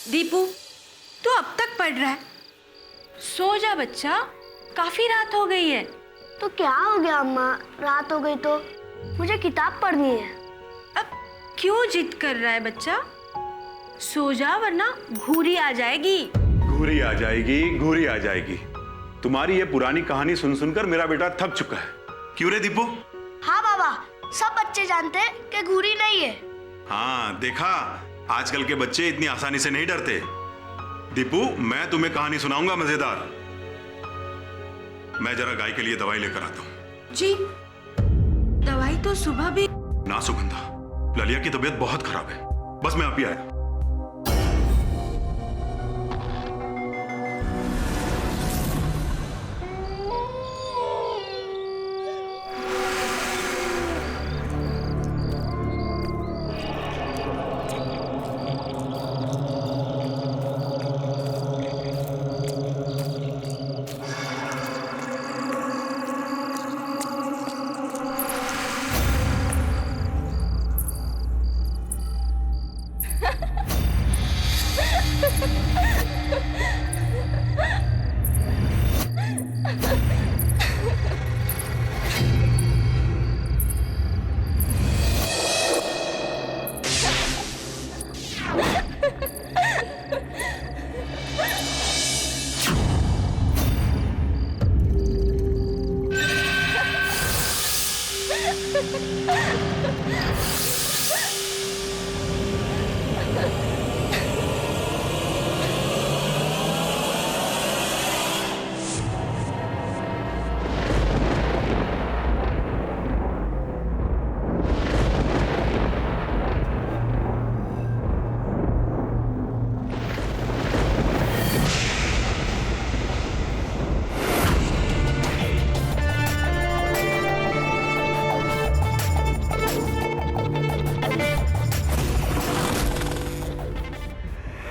दीपू, तू अब तक पढ़ रहा है? सो जा बच्चा, काफी रात हो गई है। तो क्या हो गया अम्मा, रात हो गई तो? मुझे किताब पढ़नी है। अब क्यों जिद कर रहा है बच्चा? सो जा वरना घूरी आ जाएगी। घूरी आ जाएगी, घूरी आ जाएगी। तुम्हारी ये पुरानी कहानी सुन सुनकर मेरा बेटा थक चुका है। क्यों रे दीपू? हाँ बाबा, सब बच्चे जानते हैं कि घूरी नहीं है। हाँ देखा, आजकल के बच्चे इतनी आसानी से नहीं डरते। दीपू, मैं तुम्हें कहानी सुनाऊंगा मजेदार। मैं जरा गाय के लिए दवाई लेकर आता हूँ। जी, दवाई तो सुबह भी। ना सुगंधा, ललिया की तबीयत बहुत खराब है। बस मैं अभी आया।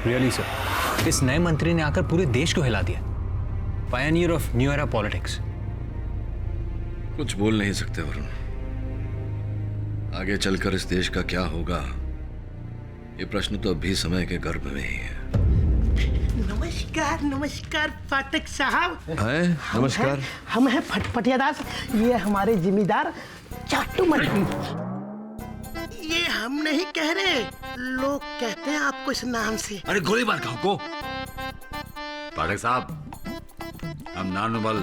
रियली सर, इस नए मंत्री ने आकर पूरे देश को हिला दिया। Pioneer of new era politics. कुछ बोल नहीं सकते वरुण। आगे चलकर इस देश का क्या होगा, ये प्रश्न तो अभी समय के गर्भ में ही है। नमस्कार नमस्कार फाटक साहब। है, नमस्कार। हम हैं फटफटिया दास, ये हमारे जिम्मेदार चाटू मंत्री। ये हम नहीं कह रहे, लोग कहते हैं आपको इस नाम से। अरे गोली मार खाओ को। पाठक साहब, हम नानुमल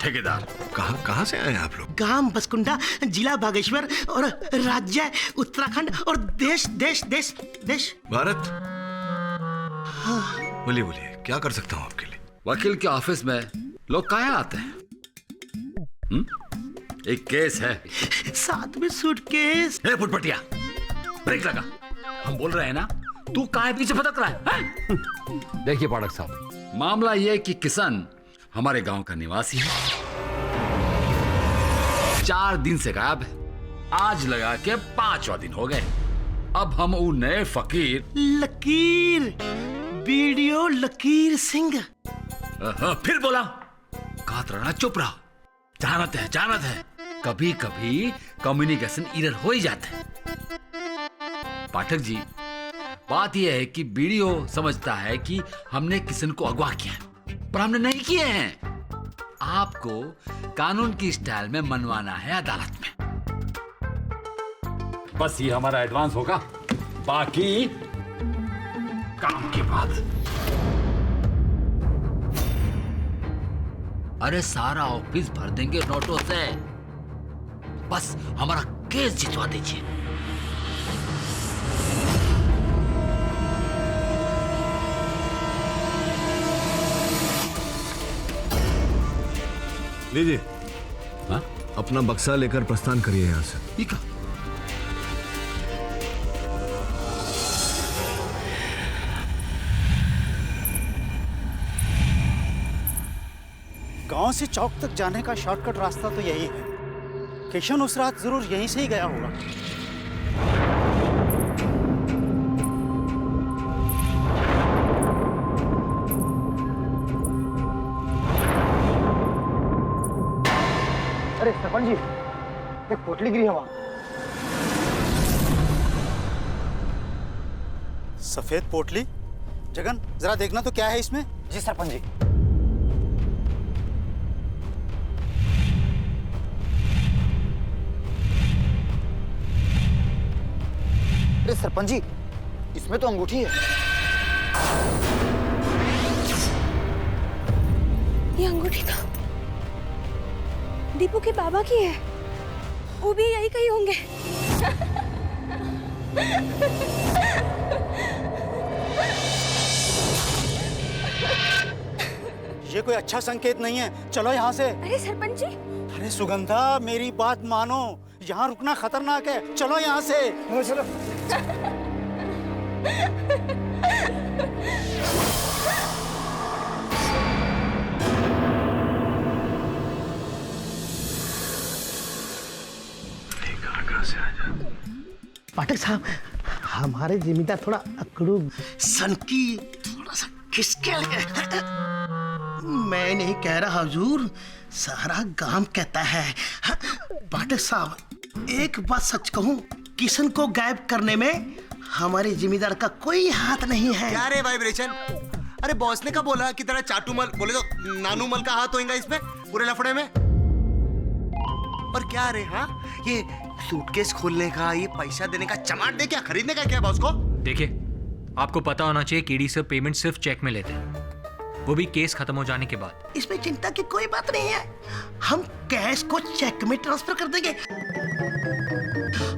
ठेकेदार। कहाँ से आए आप लोग? गांव बसकुंडा, जिला बागेश्वर और राज्य उत्तराखंड और देश देश देश देश भारत। हाँ। बोलिए बोलिए, क्या कर सकता हूँ आपके लिए? वकील के ऑफिस में लोग काहे आते हैं? एक केस है, साथ में सूटकेस। फुटपटिया, ब्रेक लगा। हम बोल रहे हैं ना, तू काहे पीछे भटक रहा है? देखिए पाठक साहब, मामला यह कि किशन हमारे गांव का निवासी है। 4 दिन से गायब है। आज लगा के 5वां दिन हो गए। अब हम वो नए फकीर लकीर, वीडियो लकीर सिंह। फिर बोला, कातराना चुप रहा। जानत है कभी कभी कम्युनिकेशन एरर हो ही जाता है। पाठक जी, बात यह है कि वीडियो समझता है कि हमने किशन को अगवा किया है, पर हमने नहीं किए हैं। आपको कानून की स्टाइल में मनवाना है अदालत में। बस ये हमारा एडवांस होगा, बाकी काम के बाद। अरे सारा ऑफिस भर देंगे नोटों से, बस हमारा केस जितवा दीजिए। लीजिए। हाँ? अपना बक्सा लेकर प्रस्थान करिए यहाँ से। ठीक है। गांव से चौक तक जाने का शॉर्टकट रास्ता तो यही है। किशन उस रात जरूर यहीं से ही गया होगा। अरे सरपंच जी, एक पोटली गिरी है वहाँ। सफेद पोटली? जगन जरा देखना तो क्या है इसमें। जी सरपंच जी। अरे सरपंच जी, इसमें तो अंगूठी है। ये अंगूठी तो दीपू के बाबा की है। वो भी यही कहीं होंगे। ये कोई अच्छा संकेत नहीं है, चलो यहाँ से। अरे सरपंच जी, अरे सुगंधा, मेरी बात मानो, यहाँ रुकना खतरनाक है, चलो यहाँ से। चलो। पाठक साहब, हमारे जिम्मेदार थोड़ा अकड़ू सनकी, थोड़ा सा खिसके लगे। मैं नहीं कह रहा हुजूर, सारा गांव कहता है। पाठक साहब, एक बात सच कहूं, किशन को गायब करने में हमारे जिम्मेदार का कोई हाथ नहीं है। क्या रे वाइब्रेशन? अरे बॉस ने कब बोला कि तेरा चाटूमल, बोले तो नानूमल का हाथ होगा इसमें पूरे लफड़े में? और क्या रे, हाँ ये सूटकेस खोलने का, ये पैसा देने का, चमाट दे क्या खरीदने का क्या बॉस को? देखिए, आपको पता होना चाहिए केडी सर पेमेंट सिर्फ चेक में लेते हैं, वो भी केस खत्म हो जाने के बाद। इसमें चिंता की कोई बात नहीं है, हम कैश को चेक में ट्रांसफर कर देंगे।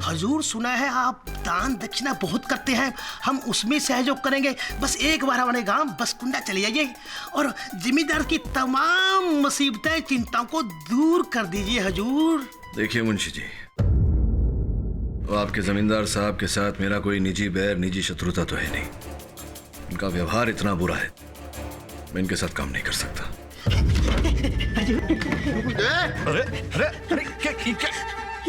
हजूर, सुना है आप दान दक्षिणा बहुत करते हैं, हम उसमें सहयोग करेंगे। बस एक बार हमारे गांव बसकुंडा चले जाइए और जिम्मेदार की तमाम मुसीबतें, चिंताओं को दूर कर दीजिए हजूर। देखिए मुंशी जी, वो आपके जमींदार साहब के साथ मेरा कोई निजी बैर, निजी शत्रुता तो है नहीं। उनका व्यवहार इतना बुरा है, मैं इनके साथ काम नहीं कर सकता। अरे अरे अरे क्या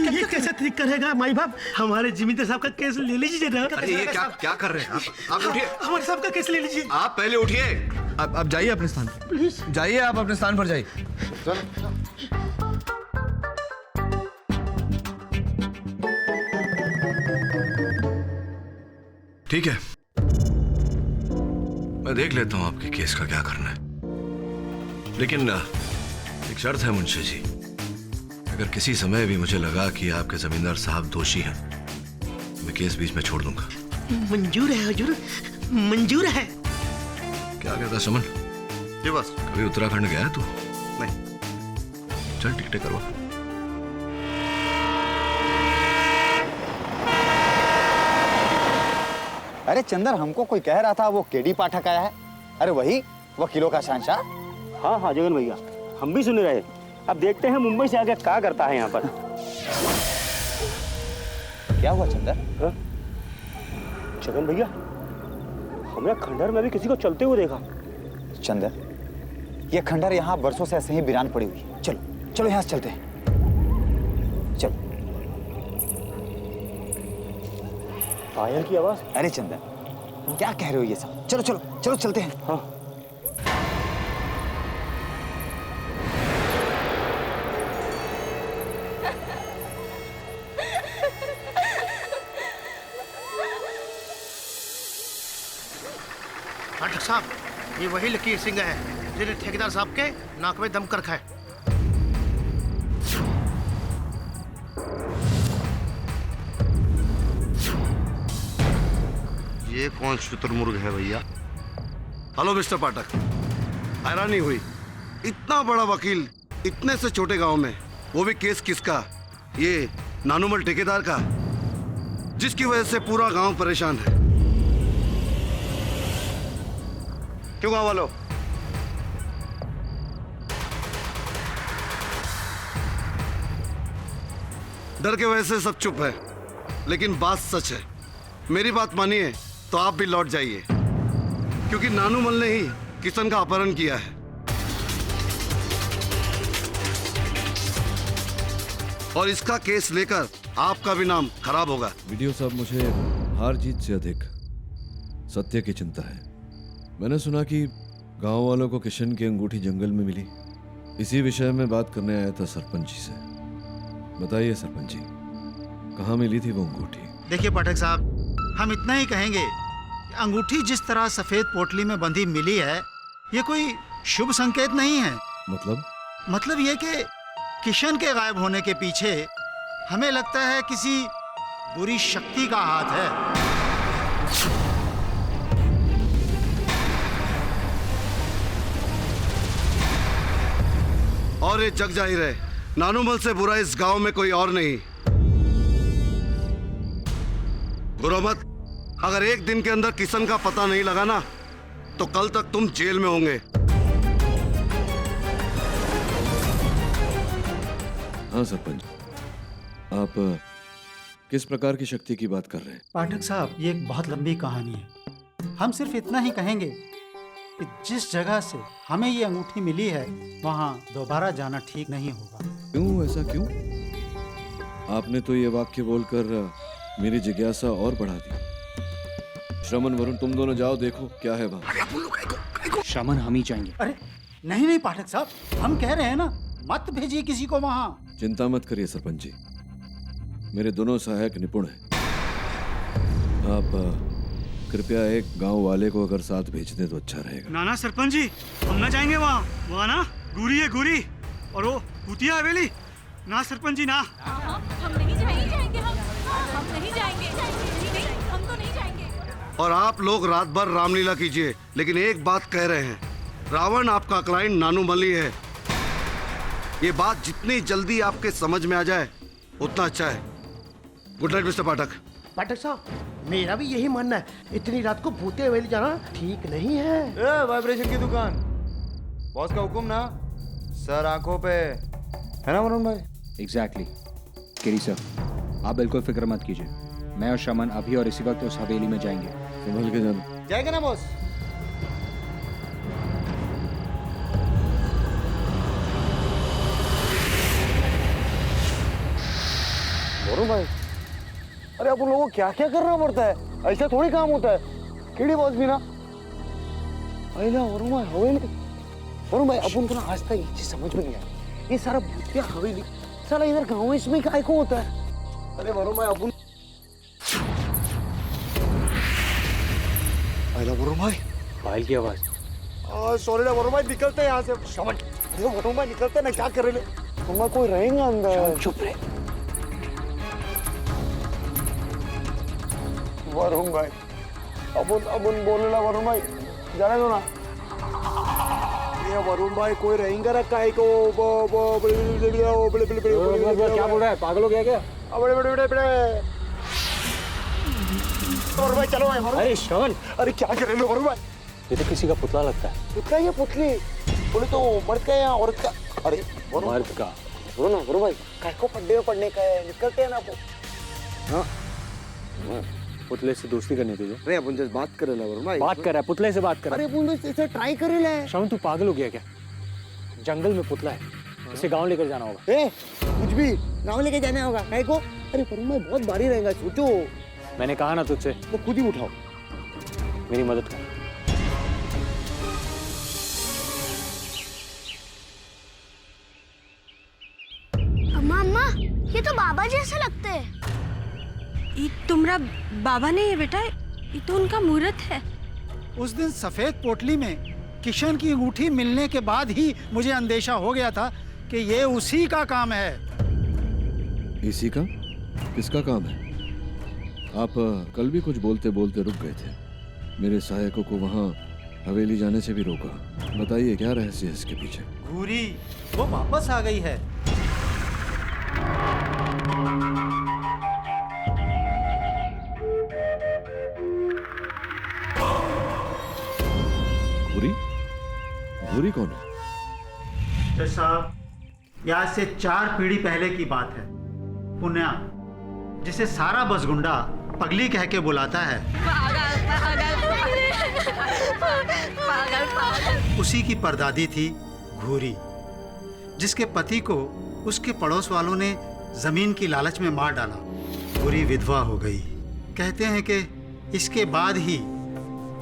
ये कैसे ठीक करेगा माई बाप? हमारे जिम्मेदार साहब का केस ले लीजिए ना। अरे ये क्या क्या कर रहे हैं आप उठिए। हमारे साहब का केस ले लीजिए। आप पहले उठिए। आप जाइए अपने स्थान पर, जाइए आप अपने स्थान पर जाइए। ठीक है, मैं देख लेता हूं आपके केस का क्या करना है, लेकिन एक शर्त है मुंशी जी, अगर किसी समय भी मुझे लगा कि आपके जमींदार साहब दोषी हैं, मैं केस बीच में छोड़ दूंगा। मंजूर है हजूर, मंजूर है। क्या कहता सुमन? जी बस। कभी उत्तराखंड गया है तू? नहीं। चल टिकटें करवा। अरे चंदर, हमको कोई कह रहा था वो केडी पाठक आया है। अरे वही वकीलों का शहंशाह। हाँ हाँ जगन भैया, हम भी सुन रहे। अब देखते हैं मुंबई से आगे क्या करता है यहाँ पर। क्या हुआ चंदर? हाँ? जगन भैया, हमने खंडहर में भी किसी को चलते हुए देखा। चंदर, ये खंडहर यहाँ बरसों से ऐसे ही वीरान पड़ी हुई है। चलो चलो यहाँ से चलते हैं, चलो। पायल की आवाज। अरे चंदर, क्या कह रहे हो ये सब? चलो चलो चलो चलते हैं। हाँ। पाठक साहब, ये वही लकीर सिंह है जिन्हें ठेकेदार साहब के नाक में दम कर रखा है। ये कौन शुतुरमुर्ग है भैया? हेलो मिस्टर पाठक, हैरानी हुई, इतना बड़ा वकील इतने से छोटे गांव में, वो भी केस किसका? ये नानूमल ठेकेदार का, जिसकी वजह से पूरा गांव परेशान है। क्यों गांव वालों? डर के वजह से सब चुप है, लेकिन बात सच है। मेरी बात मानिए तो आप भी लौट जाइए, क्योंकि नानूमल ने ही किशन का अपहरण किया है। और इसका केस लेकर आपका भी नाम खराब होगा। वीडियो साहब, मुझे हार जीत से अधिक सत्य की चिंता है। मैंने सुना कि गांव वालों को किशन की अंगूठी जंगल में मिली। इसी विषय में बात करने आया था सरपंच जी से। बताइए सरपंच जी, कहाँ मिली थी वो अंगूठी? देखिए पाठक साहब, हम इतना ही कहेंगे कि अंगूठी जिस तरह सफेद पोटली में बंधी मिली है, ये कोई शुभ संकेत नहीं है। मतलब ये कि किशन के गायब होने के पीछे हमें लगता है किसी बुरी शक्ति का हाथ है। और ये जग जाहिर है, नानूमल से बुरा इस गांव में कोई और नहीं। गुरुमत, अगर एक दिन के अंदर किशन का पता नहीं लगा ना, तो कल तक तुम जेल में होंगे। हाँ सरपंच, आप किस प्रकार की शक्ति की बात कर रहे हैं? पाठक साहब, ये एक बहुत लंबी कहानी है। हम सिर्फ इतना ही कहेंगे कि जिस जगह से हमें ये अंगूठी मिली है, वहाँ दोबारा जाना ठीक नहीं होगा। क्यों, ऐसा क्यों? आपने तो ये वाक्य बोलकर मेरी जिज्ञासा और बढ़ा दी। श्रमण, वरुण, तुम दोनों जाओ, देखो क्या है वहाँ। श्रमण, हम ही जाएंगे। अरे नहीं पाठक साहब, हम कह रहे हैं ना, मत भेजिए किसी को वहाँ। चिंता मत करिए सरपंच जी, मेरे दोनों सहायक निपुण हैं। आप कृपया एक गांव वाले को अगर साथ भेज दें तो अच्छा रहेगा। ना सरपंच जी, हम ना जाएंगे वहाँ ना गुरी है गुरी, और वो भूतिया हवेली। ना सरपंच जी, ना। हम नहीं जाएंगे, हम नहीं जाएंगे, हम तो नहीं जाएंगे। और आप लोग रात भर रामलीला कीजिए, लेकिन एक बात कह रहे हैं, रावण आपका क्लाइंट नानूमल ही है। ये बात जितनी जल्दी आपके समझ में आ जाए उतना अच्छा है। गुड नाइट मिस्टर पाठक। पाठक साहब, मेरा भी यही मानना है, इतनी रात को भूते हवेली जाना ठीक नहीं है। वाइब्रेशन की दुकान, बॉस का हुक्म ना, सर आंखों पे, है ना वरुण भाई? एग्जैक्टली केरी सर, आप बिल्कुल फिक्र मत कीजिए। मैं और श्रमण अभी और इसी वक्त उस हवेली में जाएंगे। संभल के जाना। जाएगा ना बॉस? वरुण भाई, अरे अपन लोगों को क्या क्या करना पड़ता है, ऐसा थोड़ी काम होता है। केड़ी बॉस भी ना वरुण भाई हवेली, वरुण भाई अपन को ना आज तक ये चीज समझ में नहीं आई, ये सारा भूतिया हवेली साला इधर गाँव में इसमें काय को होता है? अरे वरुण भाई अपन वरुण भाई, पायल की आवाज। सॉरी ना वरुण भाई, निकलते हैं यहाँ से। समझ वरुण भाई, निकलते ना, क्या कर रहे? वरुण भाई कोई रहेगा अंदर। चुप रहे वरुण भाई, अपन बोले ना वरुण भाई, जाने दो ना। ये वरुण भाई कोई रहेंगे रखा है को क्या बोल रहा है, पागल हो गया क्या? बड़े वरुण भाई चलो भाई। अरे श्रवण, अरे क्या कर रहे हो वरुण भाई? ये तो किसी का पुतला लगता है। पुतला या पुतली बोले तो मर्द का या औरत का? अरे मर्द का। बोलो ना वरुण भाई, काय को पड्डे में पड़ने का है, निकलते हैं ना आपको। हाँ पुतले से दोस्ती करनी तुझे? अरे अपन जस्ट बात कर रहे वरुण भाई। बात कर रहा है, पुतले से बात कर रहा है। अरे अपन इसे ट्राई कर रहे हैं। श्रवण, तू पागल हो गया क्या? जंगल में पुतला है, इसे गांव लेकर जाना होगा। ए, कुछ भी गांव लेके जाना होगा काय को? अरे वरुण भाई बहुत भारी रहेगा, सोचो। मैंने कहा ना तुझसे, वो खुद ही उठाओ, मेरी मदद कर। अम्मा, ये तो बाबा जैसे लगते हैं। ये तुम्हारा बाबा नहीं है बेटा, ये तो उनका मूर्त है। उस दिन सफेद पोटली में किशन की अंगूठी मिलने के बाद ही मुझे अंदेशा हो गया था कि ये उसी का काम है। इसी का? किसका काम है? आप कल भी कुछ बोलते बोलते रुक गए थे, मेरे सहायकों को वहाँ हवेली जाने से भी रोका। बताइए क्या रहस्य है इसके पीछे? घूरी वो वापस आ गई है। घूरी? घूरी कौन है? जज साहब, ये आज से 4 पीढ़ी पहले की बात है। पुण्या, जिसे सारा बसगुंडा पगली कह के बुलाता है, उसी की परदादी थी घूरी, जिसके पति को उसके पड़ोस वालों ने जमीन की लालच में मार डाला। घूरी विधवा हो गई। कहते हैं कि इसके बाद ही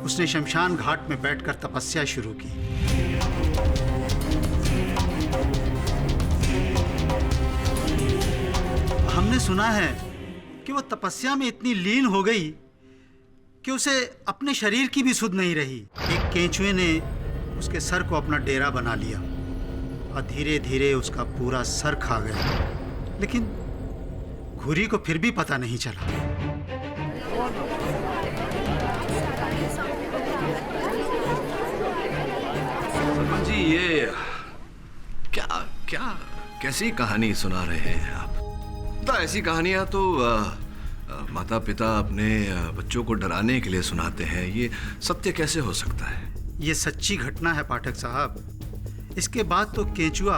उसने शमशान घाट में बैठकर तपस्या शुरू की। मैंने सुना है कि वो तपस्या में इतनी लीन हो गई कि उसे अपने शरीर की भी सुध नहीं रही। एक केंचुए ने उसके सर को अपना डेरा बना लिया और धीरे धीरे उसका पूरा सर खा गया, लेकिन घुरी को फिर भी पता नहीं चला। सरपंच जी, ये क्या क्या कैसी कहानी सुना रहे हैं आप? तो ऐसी कहानियां तो माता पिता अपने बच्चों को डराने के लिए सुनाते हैं। ये सत्य कैसे हो सकता है? ये सच्ची घटना है पाठक साहब। इसके बाद तो केंचुआ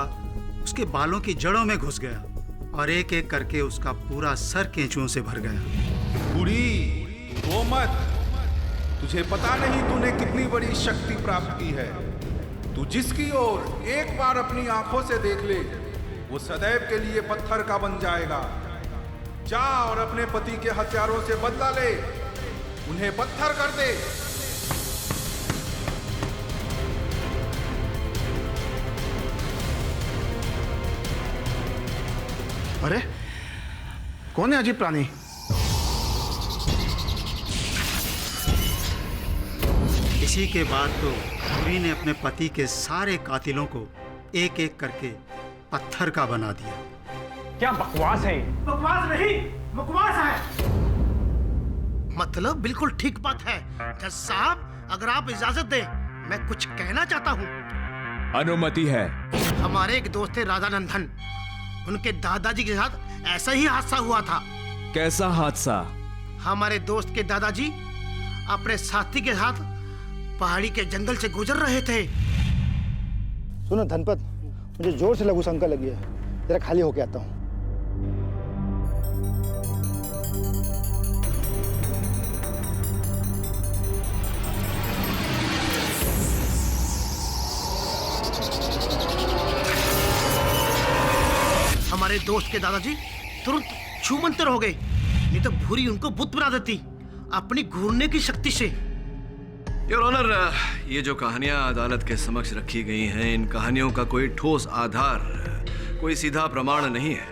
उसके बालों की जड़ों में घुस गया और एक एक करके उसका पूरा सर केंचुओं से भर गया। बूढ़ी वो मत, तुझे पता नहीं तूने कितनी बड़ी शक्ति प्राप्त की है। तू जिसकी ओर एक बार अपनी आंखों से देख ले, वो सदैव के लिए पत्थर का बन जाएगा। जा और अपने पति के हथियारों से बदला ले, उन्हें पत्थर कर दे। अरे कौन है अजीब प्राणी? इसी के बाद तो घुरी ने अपने पति के सारे कातिलों को एक एक करके पत्थर का बना दिया। क्या बकवास है? बकवास नहीं, बकवास है। मतलब बिल्कुल ठीक बात है। जज साहब, अगर आप इजाजत दें, मैं कुछ कहना चाहता हूँ। अनुमति है। हमारे एक दोस्त थे राधानंदन, उनके दादाजी के साथ ऐसा ही हादसा हुआ था। कैसा हादसा? हमारे दोस्त के दादाजी अपने साथी के साथ पहाड़ी के जंगल से गुजर रहे थे। सुनो धनपत, मुझे जोर से लघु शंका लगी है, जरा खाली होके आता हूँ। हमारे दोस्त के दादाजी तुरंत छूमंतर हो गए, नहीं तो भूरी उनको बुत बना देती अपनी घूरने की शक्ति से। योर ऑनर, ये जो कहानियां अदालत के समक्ष रखी गई हैं, इन कहानियों का कोई ठोस आधार, कोई सीधा प्रमाण नहीं है।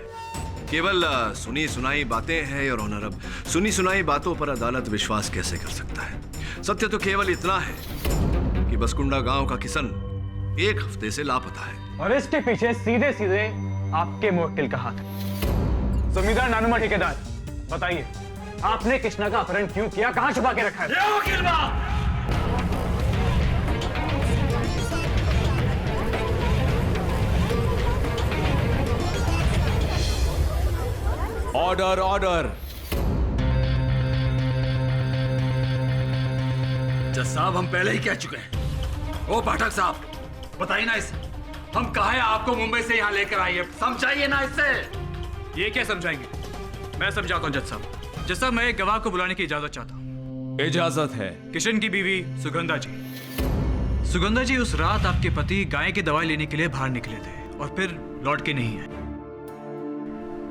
केवल सुनी सुनाई बातें हैं योर ऑनर। अब सुनी सुनाई बातों पर अदालत विश्वास कैसे कर सकता है? सत्य तो केवल इतना है कि बसकुंडा गांव का किशन 1 हफ्ते से लापता है, और इसके पीछे सीधे सीधे आपके मुवक्किल का हाथ है। जमींदार नानुमा ठेकेदार, बताइए आपने कृष्णा का अपहरण क्यों किया, कहां छुपा के रखा है? वकील बाब! Order order. जज साहब, हम पहले ही कह चुके हैं। ओ पाठक साहब, बताइए ना इसे, हम कहा है आपको मुंबई से यहाँ लेकर आइए, समझाइए ना इससे। ये क्या समझाएंगे? मैं समझाता हूँ जज साहब। जज साहब, मैं एक गवाह को बुलाने की इजाजत चाहता हूँ। इजाजत है। किशन की बीवी सुगंधा जी। सुगंधा जी, उस रात आपके पति गाय की दवाई लेने के लिए बाहर निकले थे और फिर लौट के नहीं आए।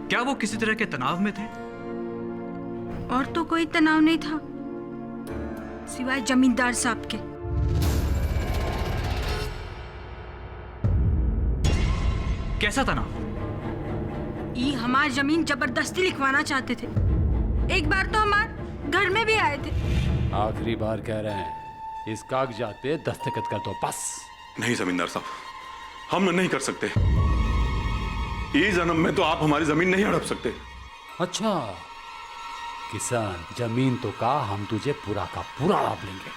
क्या वो किसी तरह के तनाव में थे? और तो कोई तनाव नहीं था सिवाय जमींदार साहब के। कैसा तनाव? ये हमारी जमीन जबरदस्ती लिखवाना चाहते थे। एक बार तो हमारे घर में भी आए थे। आखिरी बार कह रहे हैं, इस कागजात पे दस्तखत कर दो बस। नहीं जमींदार साहब, हम नहीं कर सकते। इस जन्म में तो आप हमारी जमीन नहीं हड़प सकते। अच्छा किसान, जमीन तो का हम तुझे पूरा का पूरा लाभ लेंगे।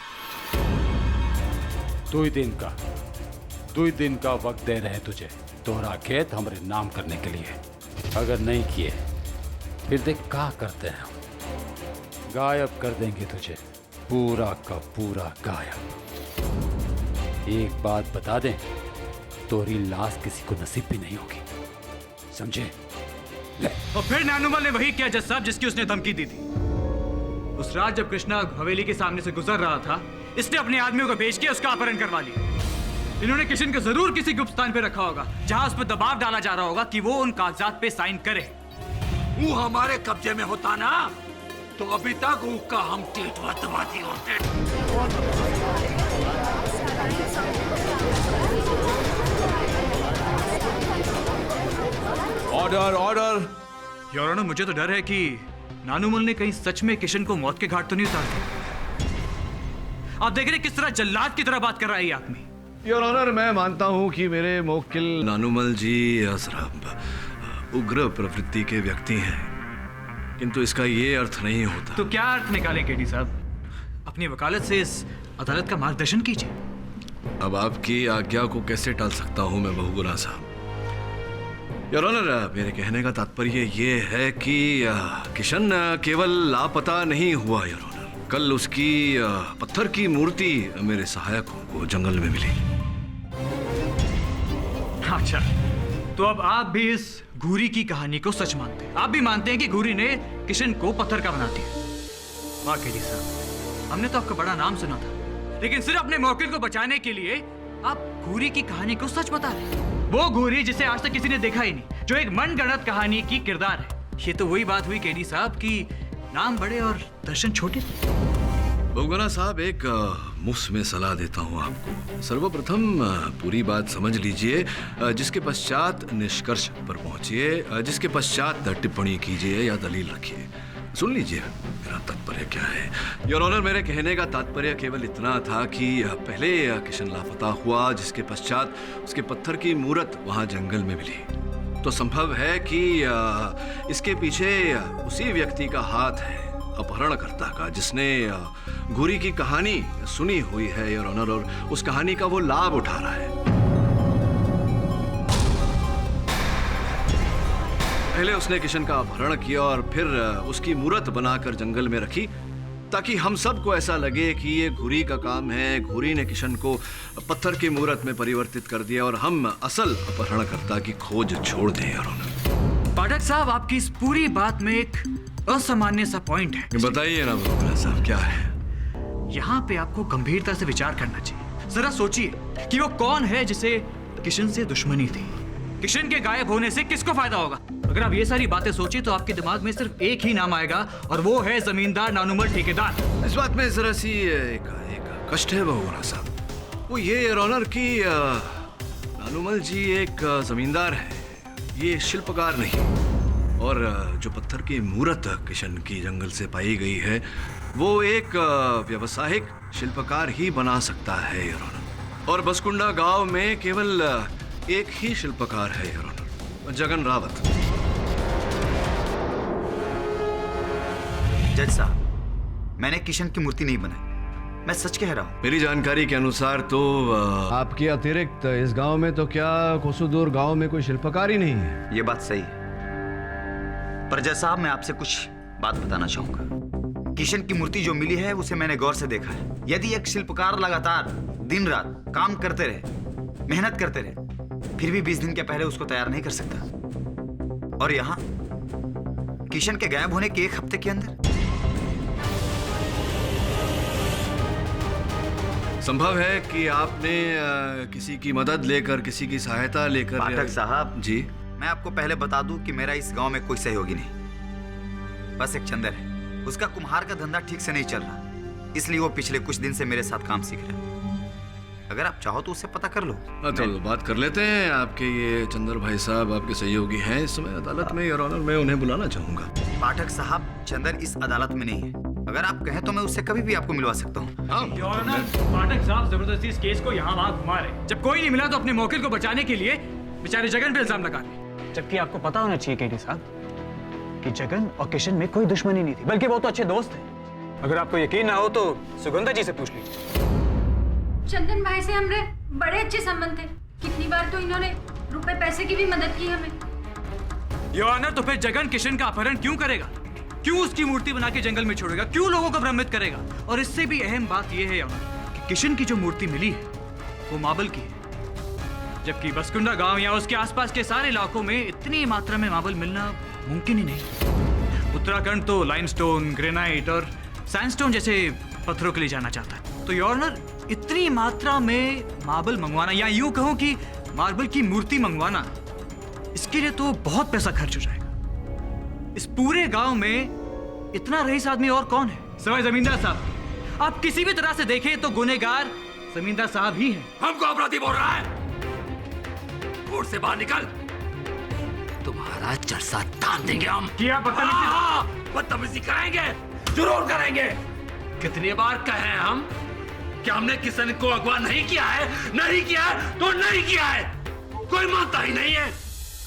2 दिन का वक्त दे रहे तुझे तोहरा खेत हमारे नाम करने के लिए। अगर नहीं किए फिर देख क्या करते हैं हम। गायब कर देंगे तुझे, पूरा का पूरा गायब। एक बात बता दें, तोरी लाश किसी को नसीब भी नहीं होगी, समझे? और फिर नानुमा ने वही किया जज साहब जिसकी उसने धमकी दी थी। उस रात जब कृष्णा हवेली के सामने से गुजर रहा था, इसने अपने आदमियों को भेज के उसका अपहरण करवा लिया। इन्होंने किशन को जरूर किसी गुप्त स्थान पे रखा होगा जहां उस पर दबाव डाला जा रहा होगा कि वो उन कागजात पे साइन करे। वो हमारे कब्जे में होता ना तो अभी तक उसका हम टेटवा दबाती होते। Order order. योर ऑनर, मुझे तो डर है कि नानूमल ने कहीं सच में किशन को मौत के घाट तो नहीं उतार दिया। आप देख रहे किस तरह जल्लाद की तरह बात कर रहा है ये आदमी। योर ऑनर, मैं मानता हूं कि मेरे मोक्किल नानुमल जी जरा उग्र प्रवृत्ति के व्यक्ति हैं, किंतु इसका ये अर्थ नहीं होता। तो क्या अर्थ निकाले केडी साहब? अपनी वकालत से इस अदालत का मार्गदर्शन कीजिए। अब आपकी आज्ञा को कैसे टाल सकता हूं मैं बहुगुना साहब? योर ऑनर, मेरे कहने का तात्पर्य ये है कि किशन केवल लापता नहीं हुआ योर ऑनर। कल उसकी पत्थर की मूर्ति मेरे सहायकों को जंगल में मिली। अच्छा, तो अब आप भी इस घूरी की कहानी को सच मानते हैं? आप भी मानते हैं कि घूरी ने किशन को पत्थर का बना दिया? वाह केडी साहब, हमने तो आपका बड़ा नाम सुना था, लेकिन सिर्फ अपने मौके को बचाने के लिए आप घूरी की कहानी को सच बता रहे हैं। वो घूरी जिसे आज तक किसी ने देखा ही नहीं, जो एक मनगढ़ंत कहानी की किरदार है। ये तो वही बात हुई केडी साहब की नाम बड़े और दर्शन छोटे। बहुगुना साहब, एक मुफ्त में सलाह देता हूं आपको। सर्वप्रथम पूरी बात समझ लीजिए, जिसके पश्चात निष्कर्ष पर पहुंचिए, जिसके पश्चात टिप्पणी कीजिए या दलील रखिए। सुन लीजिए मेरा तात्पर्य क्या है। योर ऑनर, मेरे कहने का तात्पर्य केवल इतना था कि पहले किशन लापता हुआ, जिसके पश्चात उसके पत्थर की मूरत वहां जंगल में मिली। तो संभव है कि इसके पीछे उसी व्यक्ति का हाथ है, अपहरणकर्ता का, जिसने घूरी की कहानी सुनी हुई है योर ऑनर, और उस कहानी का वो लाभ उठा रहा है। पहले उसने किशन का अपहरण किया और फिर उसकी मूरत बनाकर जंगल में रखी, ताकि हम सबको ऐसा लगे कि ये घूरी का काम है। घूरी ने किशन को पत्थर की मूरत में परिवर्तित कर दिया और हम असल अपहरणकर्ता की खोज छोड़ दें योर ऑनर। पाठक साहब, आपकी इस पूरी बात में एक असामान्य सा पॉइंट है। बताइए ना बहुगुना साहब, क्या है? यहाँ पे आपको गंभीरता से विचार करना चाहिए। जरा सोचिए कि वो कौन है जिसे किशन से दुश्मनी थी। किशन के गायब होने से किसको फायदा होगा? अगर आप ये सारी बातें सोचिए तो आपके दिमाग में सिर्फ एक ही नाम आएगा, और वो है जमींदार नानूमल ठेकेदार। इस बात में जरा सी एक कष्ट है बहुगुना साहब। वो ये योर ऑनर कि नानूमल जी एक जमींदार है, ये शिल्पकार नहीं। और जो पत्थर की मूरत किशन की जंगल से पाई गई है, वो एक व्यावसायिक शिल्पकार ही बना सकता है योर ऑनर। और बसकुंडा गांव में केवल एक ही शिल्पकार है योर ऑनर, जगन रावत। जज साहब, मैंने किशन की मूर्ति नहीं बनाई, मैं सच कह रहा हूँ। मेरी जानकारी के अनुसार तो आपके अतिरिक्त इस गांव में तो क्या कोसुदूर गांव में कोई शिल्पकार ही नहीं है। ये बात सही है, पर जज साहब मैं आपसे कुछ बात बताना चाहूंगा। किशन की मूर्ति जो मिली है उसे मैंने गौर से देखा है। यदि एक शिल्पकार लगातार दिन रात काम करते रहे, मेहनत करते रहे, फिर भी 20 दिन के पहले उसको तैयार नहीं कर सकता। और यहाँ किशन के गायब होने के 1 हफ्ते के अंदर। संभव है कि आपने किसी की मदद लेकर, किसी की सहायता लेकर। पाठक साहब जी, मैं आपको पहले बता दूं कि मेरा इस गांव में कोई सहयोगी नहीं, बस एक चंदर है। उसका कुम्हार का धंधा ठीक से नहीं चल रहा, इसलिए वो पिछले कुछ दिन से मेरे साथ काम सीख रहा है। अगर आप चाहो तो उससे पता कर लो। तो बात कर लेते हैं। आपके ये चंदर भाई साहब आपके सहयोगी हैं इस समय अदालत में योर ऑनर, मैं उन्हें बुलाना चाहूंगा। पाठक साहब, चंदर इस अदालत में नहीं है। अगर आप कहें तो मैं उससे कभी भी आपको मिलवा सकता हूँ। योर ऑनर, पाठक साहब जबरदस्ती इस केस को यहाँ वहाँ घुमा रहे। जब कोई नहीं मिला तो अपने मौके को बचाने के लिए बेचारे जगन पे इल्जाम लगा रहे। जबकि आपको पता होना चाहिए केडी साहब कि जगन और किशन में कोई दुश्मनी नहीं थी, बल्कि वो तो अच्छे दोस्त थे। अगर आपको यकीन ना हो तो सुगंधा जी से पूछ लीजिए। चंदन भाई से हमरे बड़े अच्छे संबंध थे, कितनी बार तो इन्होंने रुपए पैसे की भी मदद की हमें। योर ऑनर, तो फिर जगन किशन का अपहरण क्यों करेगा? क्यों उसकी मूर्ति बना के जंगल में छोड़ेगा? क्यों लोगों को भ्रमित करेगा? और इससे भी अहम बात यह है योर ऑनर कि किशन की जो मूर्ति मिली है वो मार्बल की है, जबकि बसकुंडा गांव या उसके आसपास के सारे इलाकों में इतनी मात्रा में मार्बल मिलना मुमकिन ही नहीं। उत्तराखंड तो लाइमस्टोन, ग्रेनाइट और सैंडस्टोन जैसे पत्थरों के लिए जाना चाहता है। तो योर ऑनर, इतनी मात्रा में मार्बल मंगवाना, या यूं कहूं कि मार्बल की मूर्ति मंगवाना, इसके लिए तो बहुत पैसा खर्च हो जाएगा। इस पूरे गांव में इतना रईस आदमी और कौन है सिवाय जमींदार साहब? आप किसी भी तरह से देखें तो गुनहगार जमींदार साहब ही हैं। हमको अपराधी बोल रहा है? कोर्ट से बाहर निकल। तुम्हारा चरसा तान देंगे हम। किया बदतमीजी कराएंगे, जरूर करेंगे। कितनी बार कहे हैं हम कि हमने किशन को अगवा नहीं किया है, नहीं किया है तो नहीं किया है। कोई मानता ही नहीं है,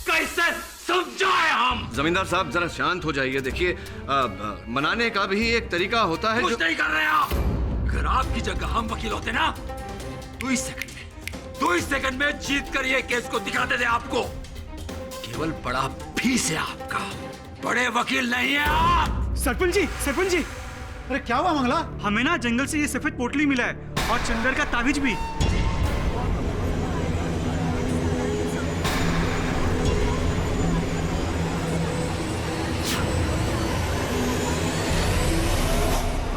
कैसे समझाए हम? जमींदार साहब जरा शांत हो जाइए। देखिए मनाने का भी एक तरीका होता है। कुछ नहीं कर रहे आप। अगर आपकी जगह हम वकील होते ना, 2 सेकंड में जीत कर ये केस को दिखाते थे आपको। केवल बड़ा फीस है आपका, बड़े वकील नहीं है आप। सरपंच जी, अरे क्या हुआ मंगला? हमें ना जंगल से ये सफेद पोटली मिला है और चंदर का ताबीज भी।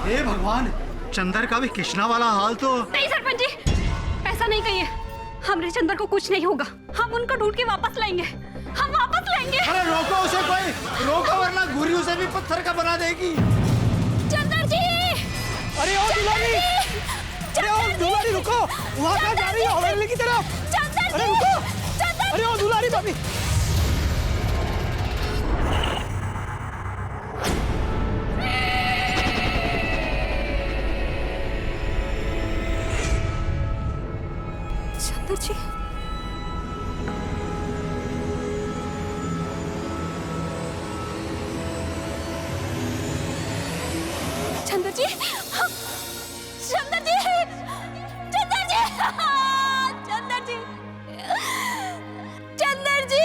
हे भगवान, चंदर का भी कृष्णा वाला हाल तो। नहीं सरपंच जी, ऐसा नहीं कहिए। हमरे चंदर को कुछ नहीं होगा। हम उनको ढूंढ के वापस लाएंगे, हम वापस लाएंगे। अरे रोको उसे, कोई रोको वरना गुरी उसे भी पत्थर का बना देगी। चंदर जी! अरे ओ दुलारी, अरे ओ दुलारी रुको, वहाँ कहाँ जा रही हो? हवेली की तरफ। चंदर अरे रुको, अरे ओ दुलारी भाभी। चंदर जी, चंदर जी, चंदर जी, चंदर जी, चंदर जी, चंदर जी।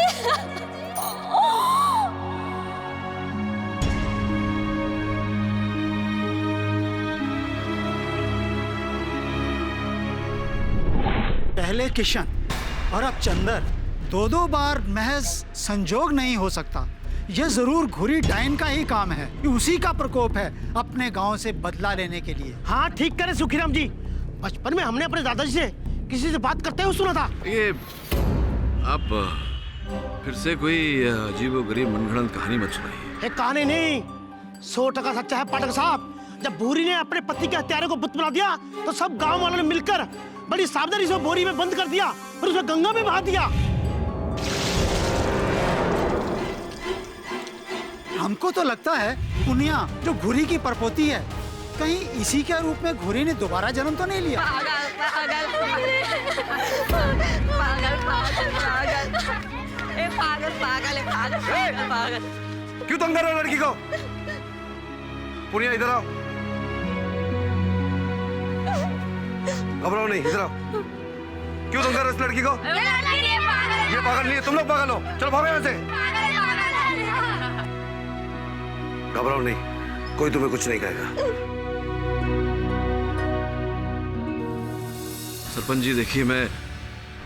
पहले किशन और अब चंदर, दो बार महज संजोग नहीं हो सकता। यह जरूर घुरी डाइन का ही काम है। उसी का प्रकोप है अपने गांव से बदला लेने के लिए। हाँ ठीक करे सुखीराम जी। बचपन में हमने अपने दादाजी से किसी से बात करते हुए सुना था। ये आप फिर से कोई अजीबोगरीब मनगढ़ंत कहानी मत सुनाइए। एक कहानी नहीं, 100% सच्चा है पाठक साहब। जब भूरी ने अपने पति के हत्यारे को बुत बना दिया तो सब गांव वालों ने मिलकर बड़ी सावधानी से बोरी में बंद कर दिया और उसे गंगा में बहा दिया। हमको तो लगता है पुनिया जो घुरी की परपोती है, कहीं इसी के रूप में घुरी ने दोबारा जन्म तो नहीं लिया। पागल। क्यों तंग कर रहे हो लड़की को? पुनिया इधर आओ। घबराओ नहीं, इधर आओ। क्यों तंग कर रहे हो इस लड़की को? ये पागल नहीं है, तुम लोग पागल हो। चलो भागो यहाँ से। घबराओ नहीं, कोई तुम्हें कुछ नहीं कहेगा। सरपंच जी देखिए, मैं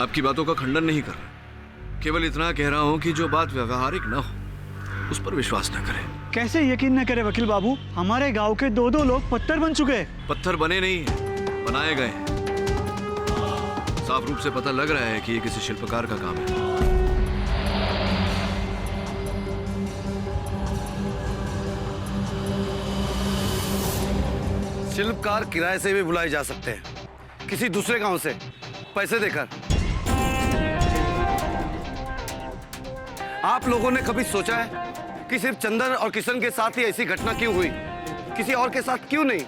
आपकी बातों का खंडन नहीं कर रहा, केवल इतना कह रहा हूं कि जो बात व्यवहारिक न हो उस पर विश्वास न करें। कैसे यकीन न करे वकील बाबू? हमारे गांव के 2 लोग पत्थर बन चुके हैं। पत्थर बने नहीं हैं, बनाए गए हैं। साफ रूप से पता लग रहा है कि ये किसी शिल्पकार का काम है। शिल्पकार किराए से भी बुलाए जा सकते हैं, किसी दूसरे गांव से पैसे देकर। आप लोगों ने कभी सोचा है कि सिर्फ चंदन और किशन के साथ ही ऐसी घटना क्यों हुई, किसी और के साथ क्यों नहीं?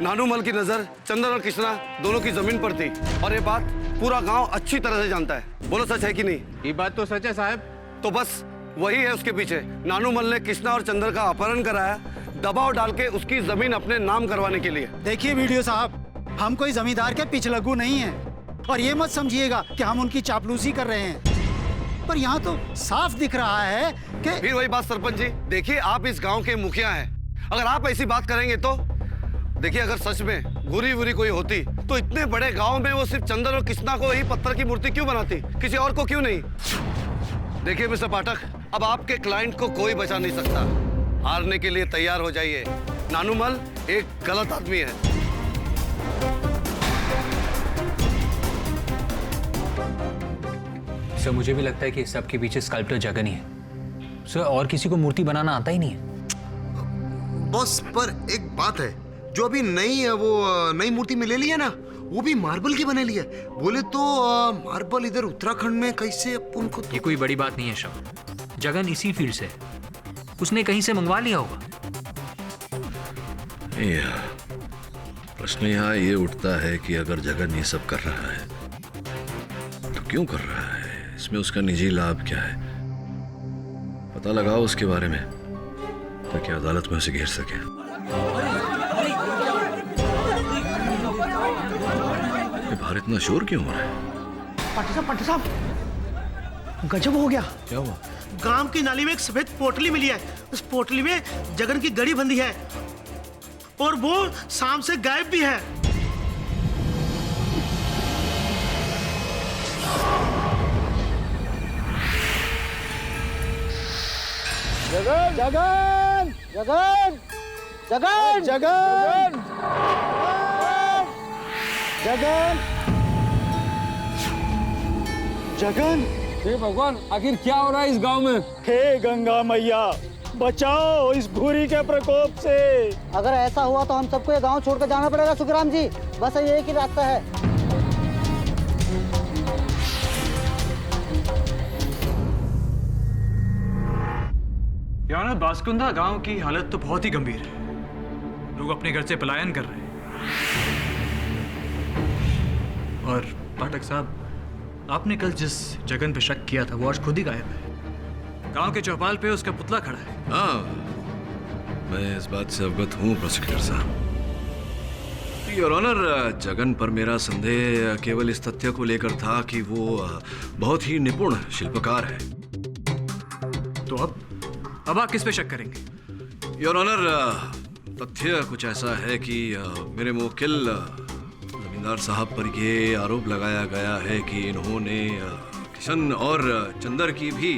नानूमल की नजर चंदन और कृष्णा दोनों की जमीन पर थी और ये बात पूरा गांव अच्छी तरह से जानता है। बोलो सच है कि नहीं? ये बात तो सच है साहब। तो बस वही है उसके पीछे। नानूमल ने कृष्णा और चंदन का अपहरण कराया, दबाव डाल के उसकी जमीन अपने नाम करवाने के लिए। देखिए वीडियो साहब, हम कोई जमींदार के पिछलग्गू नहीं हैं और ये मत समझिएगा कि हम उनकी चापलूसी कर रहे हैं, पर यहाँ तो साफ दिख रहा है कि। फिर वही बात सरपंच जी, देखिए आप इस गांव के मुखिया हैं, अगर आप ऐसी बात करेंगे तो देखिए, अगर सच में बुरी बुरी कोई होती तो इतने बड़े गांव में वो सिर्फ चंदन और कृष्णा को ही पत्थर की मूर्ति क्यों बनाती, किसी और को क्यों नहीं? देखिए मिस्टर पाठक, अब आपके क्लाइंट को कोई बचा नहीं सकता। हारने के लिए तैयार हो जाइए। नानूमल एक गलत आदमी है। सर मुझे भी लगता है कि सबके पीछे स्कल्प्टर जगन ही है। सर और किसी को मूर्ति बनाना आता ही नहीं है। बॉस पर एक बात है, जो अभी नई है वो नई मूर्ति में ले ली है ना, वो भी मार्बल की बने लिए। बोले तो मार्बल इधर उत्तराखंड में कैसे अपन को ये कोई बड़ी बात नहीं है श्रवण। जगन इसी फील्ड से है, उसने कहीं से मंगवा लिया होगा। प्रश्न यहाँ ये उठता है कि अगर जगन ये सब कर रहा है तो क्यों कर रहा है? इसमें उसका निजी लाभ क्या है? पता लगाओ उसके बारे में ताकि अदालत में उसे घेर सके। ये बाहर इतना शोर क्यों हो रहा है? पाटिल साहब, गजब हो गया। क्या हुआ? गांव की नाली में एक सफेद पोटली मिली है। उस पोटली में जगन की गड़ी बंधी है और वो शाम से गायब भी है। जगन जगन जगन जगन जगन जगन जगन। हे भगवान, आखिर क्या हो रहा है इस गांव में? हे गंगा मैया, बचाओ इस भूरी के प्रकोप से। अगर ऐसा हुआ तो हम सबको ये गांव छोड़कर जाना पड़ेगा सुखराम जी। बस ये एक ही रास्ता है। यार बासकुंदा गांव की हालत तो बहुत ही गंभीर है। लोग अपने घर से पलायन कर रहे हैं। और पाठक साहब, आपने कल जिस जगन पे शक किया था वो आज खुद ही गायब है। गांव के चौपाल पे उसका पुतला खड़ा है। हाँ, मैं इस बात से अवगत हूँ प्रोसिक्यूटर साहब। योर ऑनर, जगन पर मेरा संदेह केवल इस तथ्य को लेकर था कि वो बहुत ही निपुण शिल्पकार है। तो अब आप किस पे शक करेंगे? योर ऑनर, तथ्य कुछ ऐसा है कि मेरे मुवक्किल जमींदार साहब पर यह आरोप लगाया गया है कि इन्होंने किशन और चंदर की भी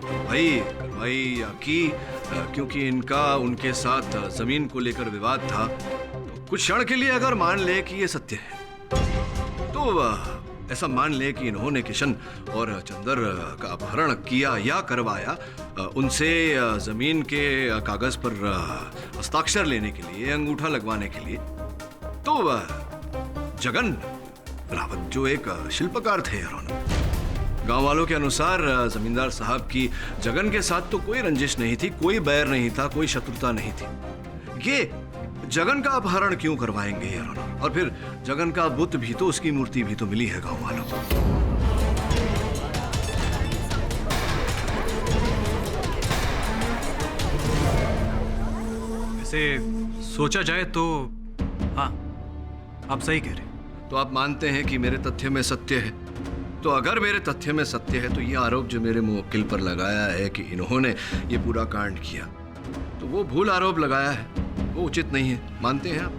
करवाई की, क्योंकि इनका उनके साथ जमीन को लेकर विवाद था। तो कुछ क्षण के लिए अगर मान ले कि ये सत्य है तो ऐसा मान ले कि इन्होंने किशन और चंदर का अपहरण किया या करवाया, उनसे जमीन के कागज पर हस्ताक्षर लेने के लिए, अंगूठा लगवाने के लिए। तो जगन रावत जो एक शिल्पकार थे, गांव वालों के अनुसार जमींदार साहब की जगन के साथ तो कोई रंजिश नहीं थी, कोई बैर नहीं था, कोई शत्रुता नहीं थी। ये जगन का अपहरण क्यों करवाएंगे यार? और फिर जगन का बुत भी तो, उसकी मूर्ति भी तो मिली है गांव वालों को। वैसे सोचा जाए तो हाँ, आप सही कह रहे। तो आप मानते हैं कि मेरे तथ्य में सत्य है? तो अगर मेरे तथ्य में सत्य है तो ये आरोप जो मेरे मुवक्किल पर लगाया है कि इन्होंने ये पूरा कांड किया, तो वो भूल आरोप लगाया है, वो उचित नहीं है। मानते हैं आप?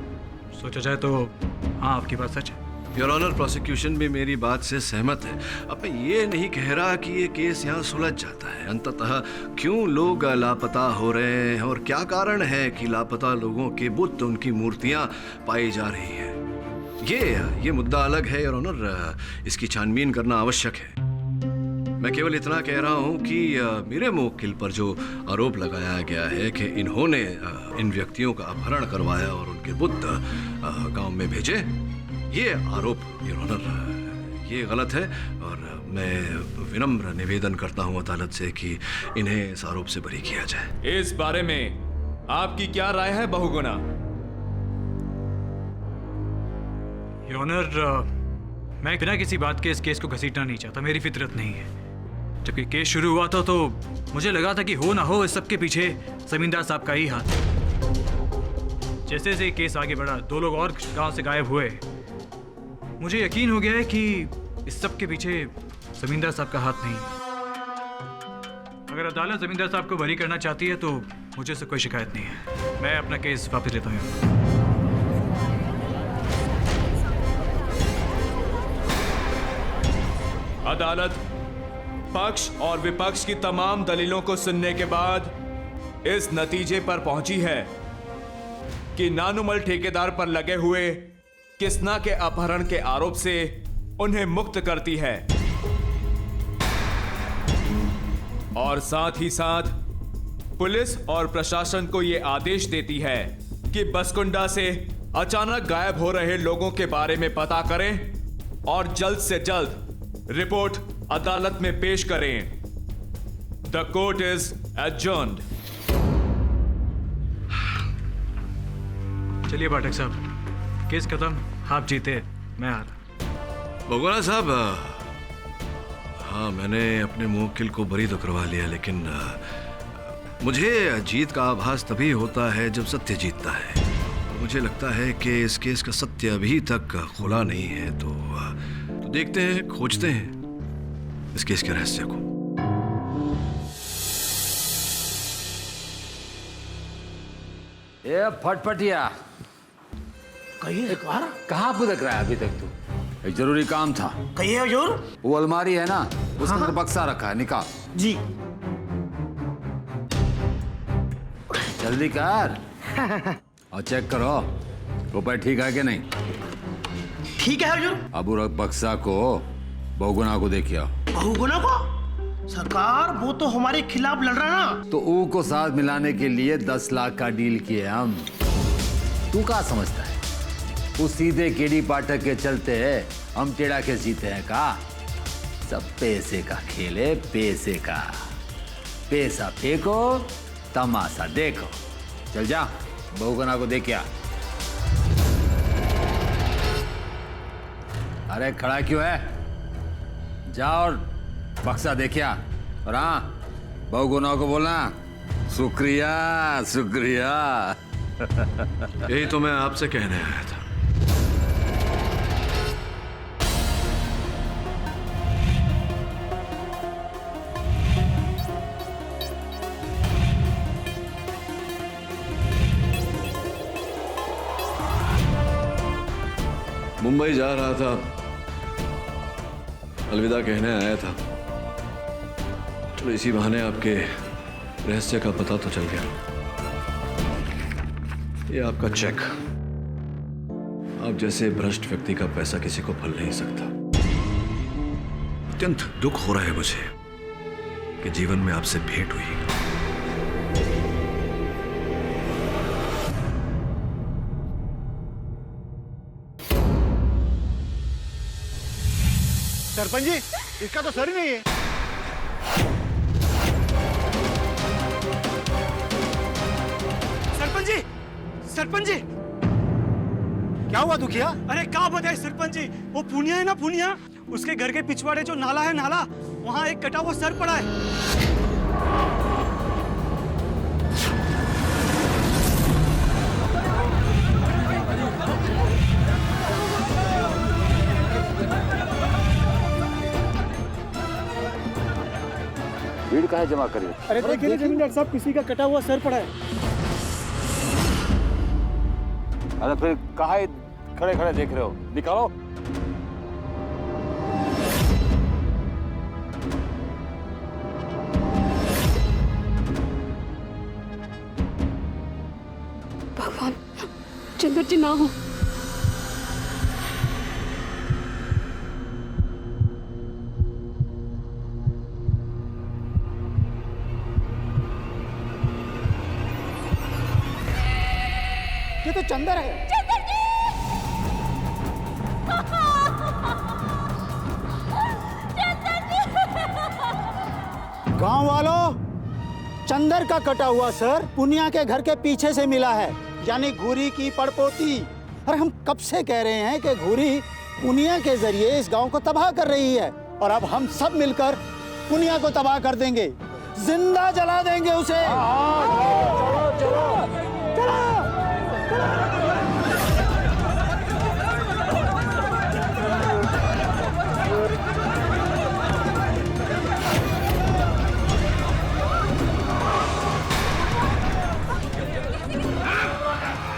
सोचा जाए तो हाँ, आपकी बात सच है। योर ऑनर, प्रोसिक्यूशन भी मेरी बात से सहमत है। अब मैं ये नहीं कह रहा कि ये केस यहाँ सुलझ जाता है। अंततः क्यों लोग लापता हो रहे हैं और क्या कारण है कि लापता लोगों के बुत, उनकी मूर्तियाँ पाई जा रही हैं, ये मुद्दा अलग है योर ऑनर। इसकी छानबीन करना आवश्यक है। मैं केवल इतना कह रहा हूँ कि मेरे मुवक्किल पर जो आरोप लगाया गया है कि इन्होंने इन व्यक्तियों का अपहरण करवाया और उनके बुत गांव में भेजे, ये आरोप योर ऑनर ये गलत है। और मैं विनम्र निवेदन करता हूँ अदालत से कि इन्हें इस आरोप से बरी किया जाए। इस बारे में आपकी क्या राय है बहुगुणा? योर ऑनर, मैं बिना किसी बात के इस केस को घसीटना नहीं चाहता, मेरी फितरत नहीं है। जब ये केस शुरू हुआ था तो मुझे लगा था कि हो ना हो इस सब के पीछे जमींदार साहब का ही हाथ है। जैसे जैसे केस आगे बढ़ा, 2 लोग और गांव से गायब हुए, मुझे यकीन हो गया है कि इस सब के पीछे जमींदार साहब का हाथ नहीं है। अगर अदालत जमींदार साहब को बरी करना चाहती है तो मुझे से कोई शिकायत नहीं है। मैं अपना केस वापस लेता हूँ। अदालत पक्ष और विपक्ष की तमाम दलीलों को सुनने के बाद इस नतीजे पर पहुंची है कि नानुमल ठेकेदार पर लगे हुए किसना के अपहरण के आरोप से उन्हें मुक्त करती है और साथ ही साथ पुलिस और प्रशासन को यह आदेश देती है कि बसकुंडा से अचानक गायब हो रहे लोगों के बारे में पता करें और जल्द से जल्द रिपोर्ट अदालत में पेश करें। The court is adjourned. चलिए पाठक साहब, केस खत्म, आप जीते, मैं आ रहा। भगवाना साहब, हाँ मैंने अपने मुवक्किल को बरी तो करवा लिया, लेकिन मुझे जीत का आभास तभी होता है जब सत्य जीतता है। मुझे लगता है कि इस केस का सत्य अभी तक खुला नहीं है, तो देखते हैं, खोजते हैं इस केस के रहस्य को। ए फटफटिया, कहिए एक बार। कहाँ भुदक रहा है अभी तक तू? एक जरूरी काम था। कहिए हुजूर। वो अलमारी है ना, उसके अंदर बक्सा रखा है, निकाल। जी। जल्दी कर और चेक करो रुपए ठीक है कि नहीं। ठीक है हुजूर। अब उस बक्सा को बहुगुना को देखिए। बहुगुना को? सरकार वो तो हमारे खिलाफ लड़ रहा ना। तो ऊ को साथ मिलाने के लिए 10 लाख का डील किए हम। तू क्या समझता है वो सीधे केडी पाठक के चलते है हम टेढ़ा के जीते हैं का? सब पैसे का खेल है, पैसे का। पैसा फेंको, तमाशा देखो। चल जा, बहुगुना को देख क्या। अरे खड़ा क्यों है? जा और बक्सा देखिया। और हाँ, बहुगुना को बोलना शुक्रिया शुक्रिया। यही तो मैं आपसे कहने आया था। मुंबई जा रहा था, अलविदा कहने आया था। चलो इसी बहाने आपके रहस्य का पता तो चल गया। ये आपका चेक। आप जैसे भ्रष्ट व्यक्ति का पैसा किसी को फल नहीं सकता। अत्यंत दुख हो रहा है मुझे कि जीवन में आपसे भेंट हुई। सरपंच जी, इसका तो सर ही नहीं है। सरपंच जी, सरपंच जी, क्या हुआ दुखिया? अरे क्या बताए सरपंच जी, वो पुनिया है ना, पुनिया, उसके घर के पिछवाड़े जो नाला है, नाला, वहाँ एक कटा हुआ सर पड़ा है। भीड़ कहाँ जमा करी? अरे देखिए जमींदार साहब, किसी का कटा हुआ सर पड़ा है। अरे फिर कहाँ खड़े खड़े देख रहे हो? निकालो। भगवान, चंद्र जी ना हो। ये तो चंदर है। चंदर जी! चंदर जी! गांव वालों, चंदर का कटा हुआ सर पुनिया के घर के पीछे से मिला है, यानी घूरी की पड़पोती। अरे हम कब से कह रहे हैं कि घूरी पुनिया के जरिए इस गांव को तबाह कर रही है, और अब हम सब मिलकर पुनिया को तबाह कर देंगे, जिंदा जला देंगे उसे। चलो चलो चलो।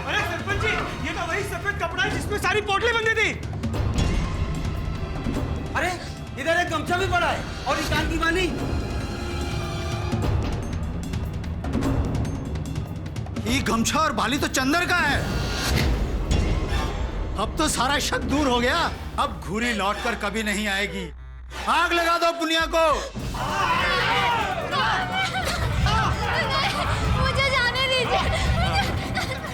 अरे सरपंच जी, ये तो वही सफेद कपड़ा है जिसमें सारी पोटली बंधी थी। अरे इधर एक गमछा भी पड़ा है और एक कान की बाली। ये गमछा और बाली तो चंदर का है। अब तो सारा शक दूर हो गया। अब घूरी लौटकर कभी नहीं आएगी। आग लगा दो पुनिया को। मुझे जाने दीजिए, मुझे जाने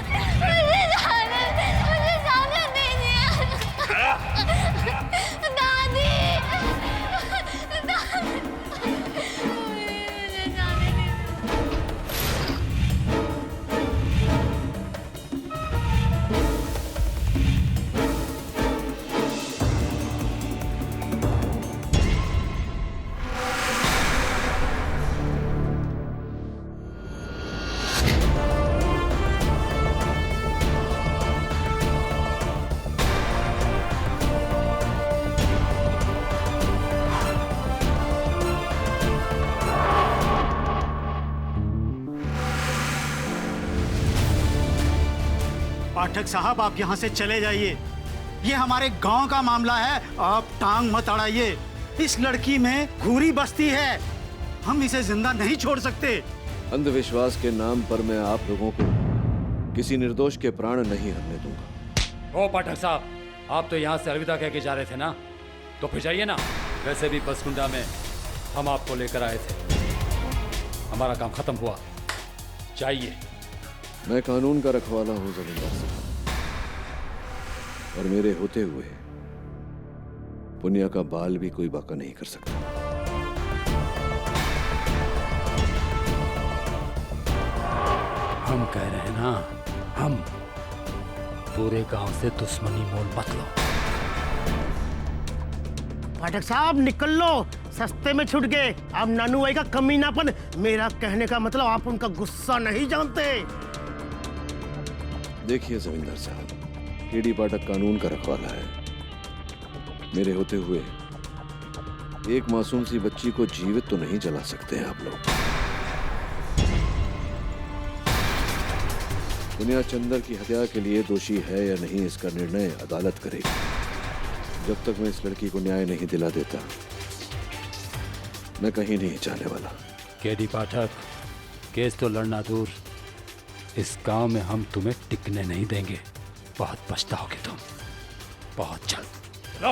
पाठक साहब आप यहाँ से चले जाइए। ये हमारे गांव का मामला है, आप टांग मत अड़ाइए। इस लड़की में घूरी बस्ती है, हम इसे जिंदा नहीं छोड़ सकते। अंधविश्वास के नाम पर मैं आप लोगों को किसी निर्दोष के प्राण नहीं हरने दूंगा। ओ पाठक साहब, आप तो यहाँ से अलविदा कह के जा रहे थे ना, तो फिर जाइए ना। वैसे भी बसकुंडा में हम आपको लेकर आए थे, हमारा काम खत्म हुआ, जाइए। मैं कानून का रखवाला हूं जमींदार साहब, और मेरे होते हुए पुनिया का बाल भी कोई बाका नहीं कर सकता। हम कह रहे हैं ना, हम पूरे गांव से दुश्मनी मोल मत लो। पाठक साहब निकल लो, सस्ते में छूट गए। अब नानू भाई का कमीनापन, मेरा कहने का मतलब आप उनका गुस्सा नहीं जानते। देखिए जमींदार साहब, केडी पाठक कानून का रखवाला है। मेरे होते हुए एक मासूम सी बच्ची को जीवित तो नहीं जला सकते हैं आप लोग। पुनिया चंदर की हत्या के लिए दोषी है या नहीं, इसका निर्णय अदालत करेगी। जब तक मैं इस लड़की को न्याय नहीं दिला देता, मैं कहीं नहीं जाने वाला। केडी पाठक, केस तो लड़ना दूर, इस गांव में हम तुम्हें टिकने नहीं देंगे। बहुत पछताओगे तुम, बहुत जल्द। लो।